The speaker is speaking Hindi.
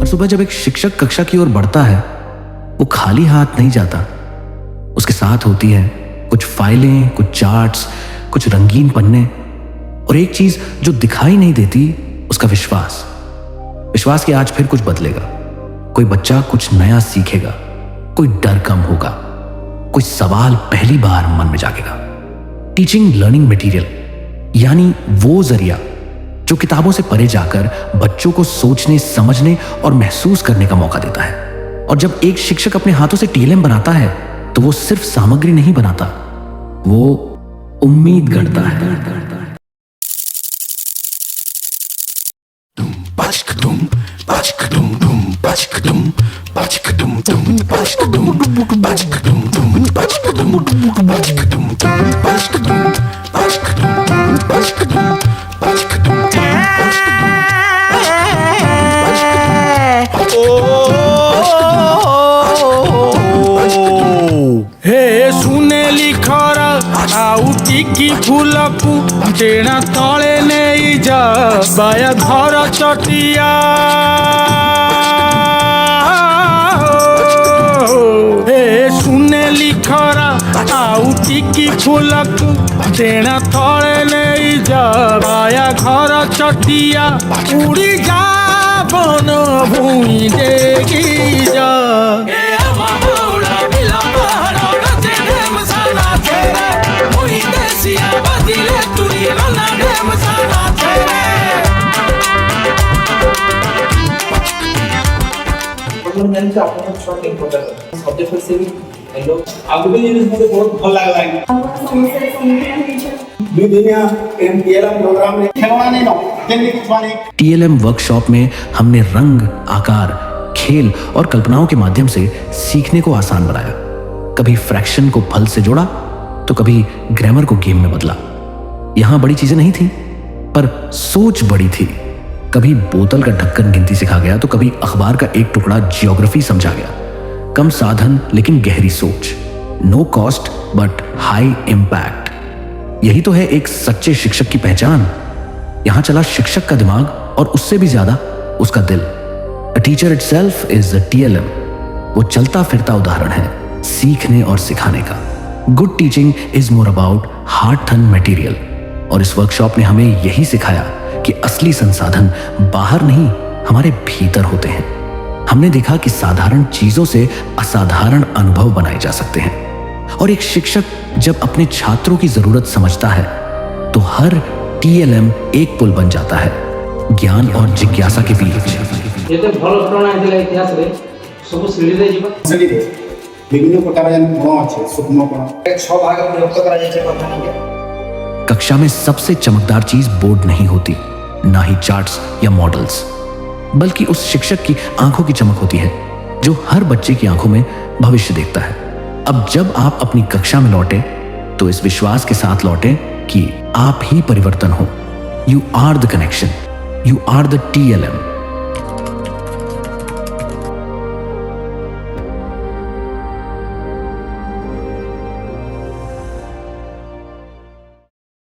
और सुबह जब एक शिक्षक कक्षा की ओर बढ़ता है, वो खाली हाथ नहीं जाता। उसके साथ होती है कुछ फाइलें, कुछ चार्ट्स, कुछ रंगीन पन्ने और एक चीज जो दिखाई नहीं देती, उसका विश्वास। विश्वास कि आज फिर कुछ बदलेगा, कोई बच्चा कुछ नया सीखेगा, कोई डर कम होगा, कोई सवाल पहली बार मन में जागेगा। टीचिंग लर्निंग मटेरियल यानी वो जरिया जो किताबों से परे जाकर बच्चों को सोचने, समझने और महसूस करने का मौका देता है। और जब एक शिक्षक अपने हाथों से टीएलएम बनाता है तो वो सिर्फ सामग्री नहीं बनाता, वो उम्मीद गढ़ता है। की फूलकू टेणा तले नहीं जा बाया घर चटिया सुने लिखरा आउ टिकी फूलकू टेणा तले नहीं जा बाया घर चटिया उड़ी जा बन भूमि देखी जा टीएलएम वर्कशॉप में हमने रंग, आकार, खेल और कल्पनाओं के माध्यम से सीखने को आसान बनाया। कभी फ्रैक्शन को फल से जोड़ा तो कभी ग्रामर को गेम में बदला। यहां बड़ी चीजें नहीं थी, पर सोच बड़ी थी। कभी बोतल का ढक्कन गिनती सिखा गया तो कभी अखबार का एक टुकड़ा जियोग्राफी समझा गया। कम साधन लेकिन गहरी सोच, no cost but high impact. यही तो है एक सच्चे शिक्षक की पहचान। यहां चला शिक्षक का दिमाग और उससे भी ज्यादा उसका दिल। A teacher itself is a TLM. वो चलता फिरता उदाहरण है सीखने और सिखाने का। Good teaching is more about heart थन मटेरियल। और इस वर्कशॉप ने हमें यही सिखाया कि असली संसाधन बाहर नहीं, हमारे भीतर होते हैं। हमने देखा कि साधारण चीजों से असाधारण अनुभव बनाए जा सकते हैं। और एक शिक्षक जब अपने छात्रों की जरूरत समझता है तो हर टीएलएम एक पुल बन जाता है ज्ञान और जिज्ञासा के बीच। विभिन्न प्रकार गुण अच्छे सूक्ष्म गुण 6 भाग में विभक्त करा जाय छै कथानी के। कक्षा में सबसे चमकदार चीज बोर्ड नहीं होती, ना ही चार्ट्स या मॉडल्स, बल्कि उस शिक्षक की आंखों की चमक होती है जो हर बच्चे की आंखों में भविष्य देखता है। अब जब आप अपनी कक्षा में लौटे तो इस विश्वास के साथ लौटे कि आप ही परिवर्तन हो। You are the connection, you are the TLM.